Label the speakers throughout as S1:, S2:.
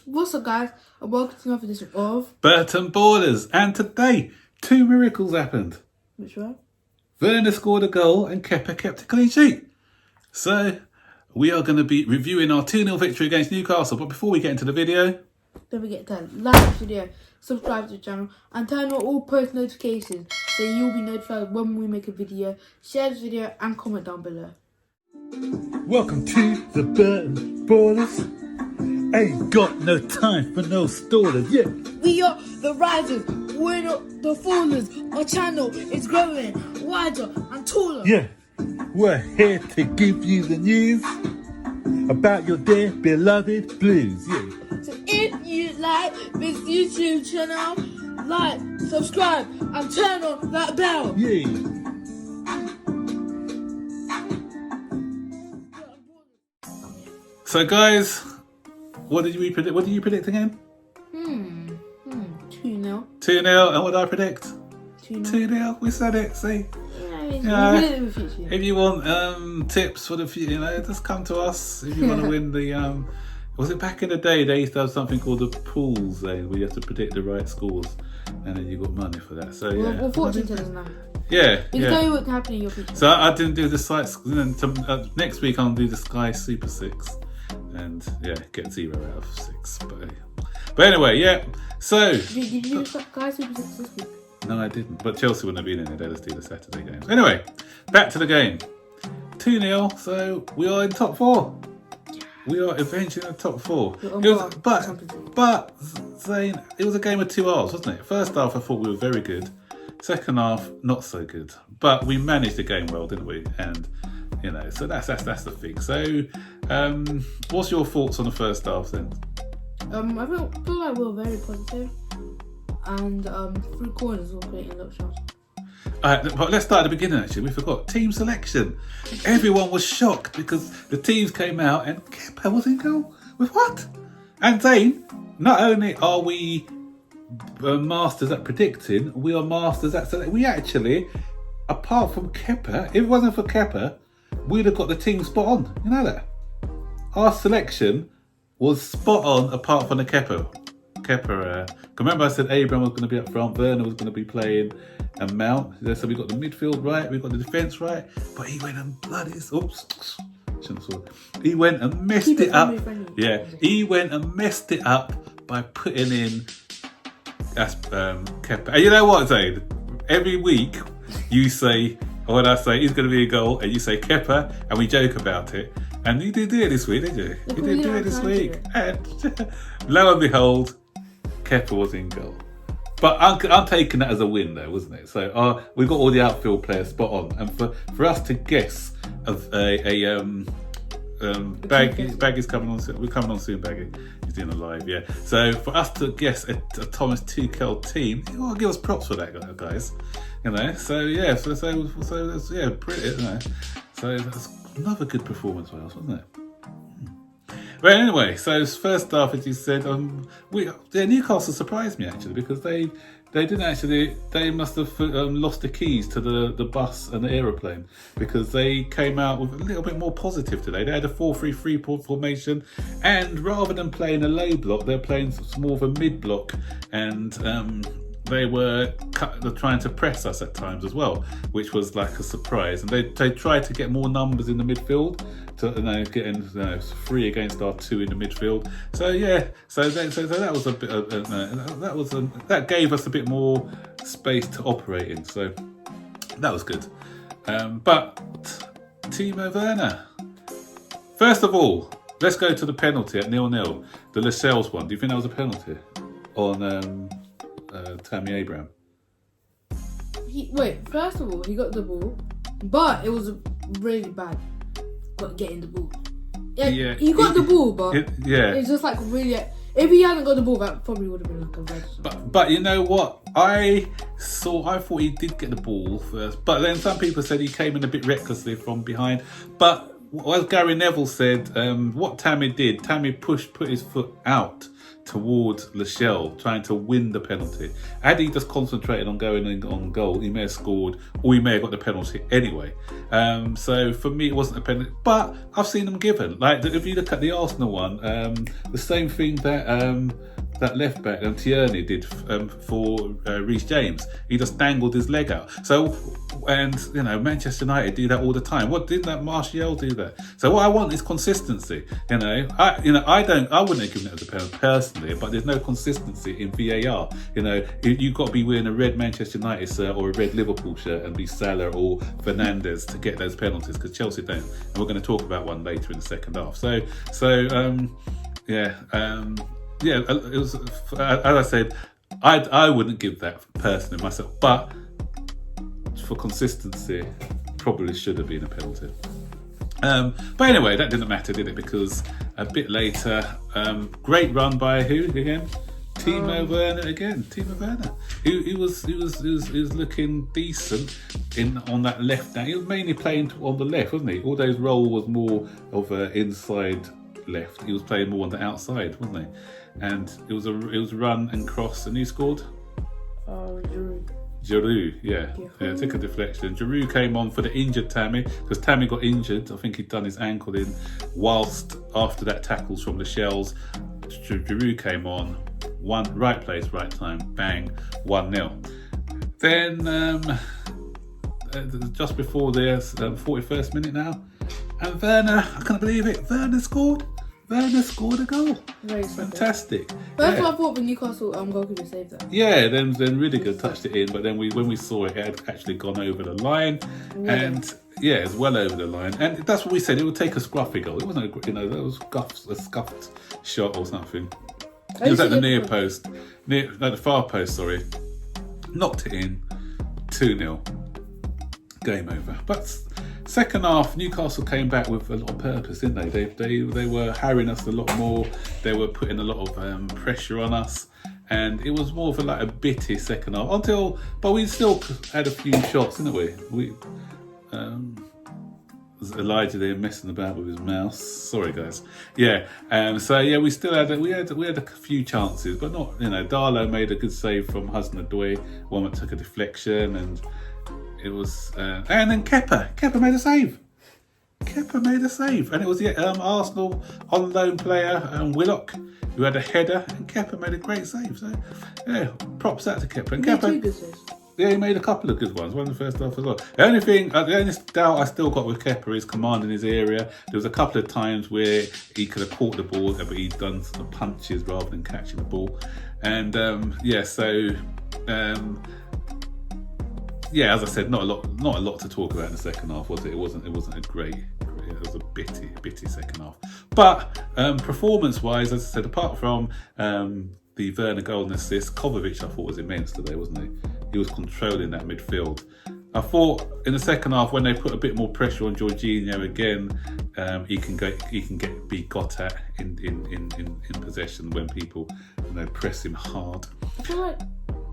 S1: What's up, guys? And welcome to another edition of
S2: Burton Borders. And today, two miracles happened.
S1: Which one?
S2: Werner scored a goal and Kepa kept a clean sheet. So, we are going to be reviewing our 2-0 victory against Newcastle. But before we get into the video,
S1: don't forget to like the video, subscribe to the channel, and turn on all post notifications so you'll be notified when we make a video. Share this video and comment down below.
S2: welcome to the Burton Borders. Ain't got no time for no stallers, yeah.
S1: We are the risers, we're not the fallers. Our channel is growing wider and taller.
S2: Yeah, we're here to give you the news about your dear beloved Blues, yeah.
S1: So if you like this YouTube channel, like, subscribe, and turn on that bell.
S2: Yeah. So guys, what did you predict? What did you predict again?
S1: 2-0.
S2: 2-0, and what did I predict?
S1: 2-0.
S2: 2-0, we said it, see?
S1: Yeah,
S2: If you want tips for the future, just come to us. If you want to win the, was it back in the day, they used to have something called the pools, where you have to predict the right scores, and then you got money for that. So yeah.
S1: Well, fortune tellers now.
S2: Yeah,
S1: You can tell you what can happen in your future.
S2: So I didn't do the sites. Next week I'll do the Sky Super 6, and yeah, get 0 out of 6. But anyway, yeah. So
S1: Did you do Sky Super 6 this week?
S2: no, I didn't. But Chelsea wouldn't have been in it. They just do the Saturday games. Anyway, back to the game. 2-0. So we are in top 4. We are eventually in the top 4. But Zane, it was a game of 2 halves, wasn't it? First half I thought we were very good. Second half, not so good. But we managed the game well, didn't we? And so that's the thing. So, what's your thoughts on the first half then?
S1: I feel like we were very positive, and through corners we were creating a lot of shots.
S2: But let's start at the beginning. Actually, we forgot team selection. Everyone was shocked because the teams came out and Kepa was in goal with what? And Zane, not only are we masters at predicting, we are masters at select. We actually, apart from Kepa, if it wasn't for Kepa, we'd have got the team spot on. You know that? Our selection was spot on apart from the Kepa. Remember I said Abraham was going to be up front, Werner was going to be playing, and Mount. So we got the midfield right, we got the defence right, but he went and he went and messed it up. Yeah, he went and messed it up by putting in Kepa. And you know what, Zane? Every week you say, or when I say he's going to be a goal, and you say Kepa, and we joke about it. And you didn't do it this week, did you? You didn't do it this week. And lo and behold, Kepa was in goal. But I'm taking that as a win, though, wasn't it? So we got all the outfield players spot on, and for us to guess of Baggy's coming on soon. We're coming on soon, Baggy. He's doing a live, yeah. So for us to guess a Thomas Tuchel team, you got to give us props for that, guys. So yeah, so that's, yeah, brilliant. So that's another good performance for us, wasn't it? But anyway, so first half, as you said, Newcastle surprised me actually because they must have lost the keys to the bus and the aeroplane because they came out with a little bit more positive today. They had a 4-3-3 formation, and rather than playing a low block, they're playing more of a mid block, and they were trying to press us at times as well, which was like a surprise. And they tried to get more numbers in the midfield to getting 3 against our 2 in the midfield. So yeah, so that was a bit that gave us a bit more space to operate in. So that was good. But Timo Werner. First of all, let's go to the penalty at 0-0. The Lascelles one. Do you think that was a penalty on Tammy Abraham?
S1: First of all, he got the ball, but it was really bad getting the ball. Yeah, he got the ball, but it's just like really. If he hadn't got the ball, that probably would have been like a red.
S2: But you know what? I thought he did get the ball first, but then some people said he came in a bit recklessly from behind. But as Gary Neville said, what Tammy did, Tammy put his foot out towards Lachelle, trying to win the penalty. Had he just concentrated on going in on goal, he may have scored, or he may have got the penalty anyway. So for me, it wasn't a penalty, but I've seen them given. Like if you look at the Arsenal one, the same thing that left back Tierney did for Reece James. He just dangled his leg out. So, and Manchester United do that all the time. What didn't that Martial do that? So what I want is consistency. I wouldn't have given it as a penalty personally, but there's no consistency in VAR. You've got to be wearing a red Manchester United shirt or a red Liverpool shirt and be Salah or Fernandes to get those penalties, because Chelsea don't. And we're going to talk about one later in the second half. Yeah, it was, as I said, I wouldn't give that personally myself, but for consistency, probably should have been a penalty. But anyway, that didn't matter, did it? Because a bit later, great run by who again? Timo Werner again. Timo Werner. He was looking decent on that left. Now he was mainly playing on the left, wasn't he? Although his role was more of an inside left, he was playing more on the outside, wasn't he? And it was run and cross, and who scored? Giroud, yeah, took a deflection. Giroud came on for the injured Tammy, because Tammy got injured. I think he'd done his ankle in, whilst after that tackles from the Shells, Giroud came on, right place, right time, bang, 1-0. Then just before the 41st minute now, and Werner, I can't believe it, Werner scored a goal.
S1: Very
S2: fantastic.
S1: That's what I thought when Newcastle goalkeeper saved that.
S2: Yeah, then Rudiger touched it in, but then when we saw it had actually gone over the line, and it's well over the line, and that's what we said. It would take a scruffy goal. It wasn't that was a scuffed shot or something. It was at the near post, the far post. Sorry, knocked it in. 2-0. Game over. But second half, Newcastle came back with a lot of purpose, didn't they? They were harrying us a lot more. They were putting a lot of pressure on us, and it was more of a bitty second half. But we still had a few shots, didn't we? Elijah there messing about with his mouse. Sorry, guys. Yeah. We still had we had a few chances, but not. Darlow made a good save from Hudson-Odoi. One that took a deflection, and it was, and then Kepa made a save. And it was the Arsenal on loan player Willock who had a header, and Kepa made a great save. So yeah, props out to Kepa. And Kepa, he made a couple of good ones. One in the first half as well. The only doubt I still got with Kepa is commanding his area. There was a couple of times where he could have caught the ball, but he'd done some punches rather than catching the ball. And as I said, not a lot to talk about in the second half, was it? It wasn't a great. It was a bitty second half. But performance-wise, as I said, apart from the Werner goal and assist, Kovacic I thought was immense today, wasn't he? He was controlling that midfield. I thought in the second half, when they put a bit more pressure on Jorginho again, he can be got at in possession when people press him hard.
S1: I feel like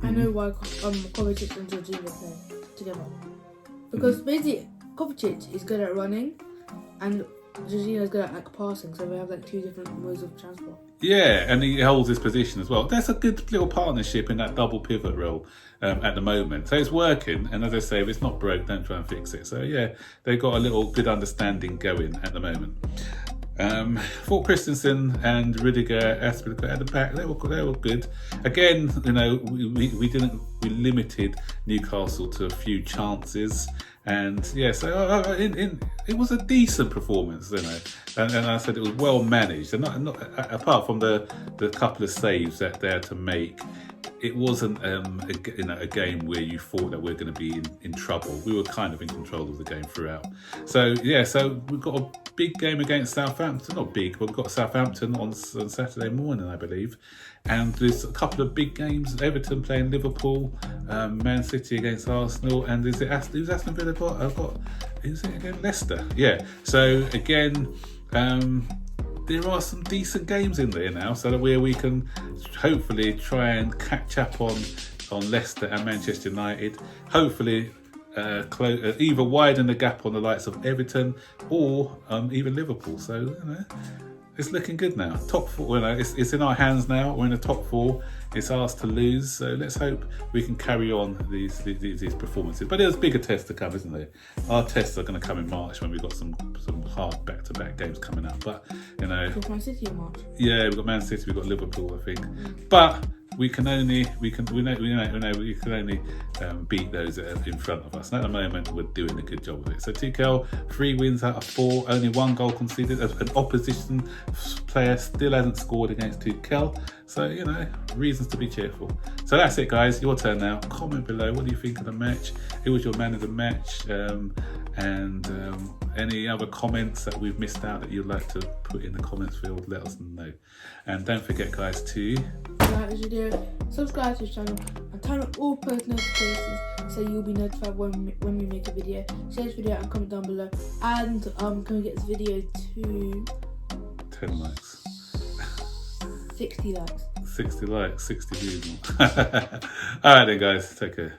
S1: I know why Kovacic and Jorginho play together, because basically Kovacic is good at running and Jorginho is good at passing, so we have two different modes of transport. Yeah,
S2: and he holds his position as well. That's a good little partnership in that double pivot role at the moment. So it's working, and as I say, if it's not broke, don't try and fix it. So yeah, they've got a little good understanding going at the moment. Thought Christensen and Rudiger at the back, they were good. Again, we limited Newcastle to a few chances, and so it was a decent performance, and I said it was well managed, and not apart from the couple of saves that they had to make. It wasn't a game where you thought that we're going to be in trouble. We were kind of in control of the game throughout. So we've got a big game against Southampton. Not big, but we've got Southampton on Saturday morning, I believe. And there's a couple of big games. Everton playing Liverpool, Man City against Arsenal, and who's Aston Villa got? Who's it again? Leicester. Yeah. So again, there are some decent games in there now, so that where we can hopefully try and catch up on Leicester and Manchester United. Hopefully either widen the gap on the likes of Everton or even Liverpool. So it's looking good now. Top four, it's in our hands now. We're in the top four. It's ours to lose. So let's hope we can carry on these performances. But there's bigger tests to come, isn't there? Our tests are going to come in March when we've got some hard back-to-back games coming up. But
S1: Man City in March.
S2: Yeah, we've got Man City, we've got Liverpool, I think. But we can only beat those that are in front of us. And at the moment, we're doing a good job of it. So Tuchel, 3 wins out of 4, only 1 goal conceded. An opposition player still hasn't scored against Tuchel. So, reasons to be cheerful. So that's it, guys. Your turn now. Comment below. What do you think of the match? Who was your man of the match? And any other comments that we've missed out that you'd like to put in the comments field, let us know. And don't forget, guys, to
S1: like this video, subscribe to the channel, and turn on all post notifications so you'll be notified when we make a video. Share this video and comment down below. And can we get this video to
S2: 10 likes?
S1: 60 likes.
S2: 60 likes, 60 views. Alright then, guys, take care.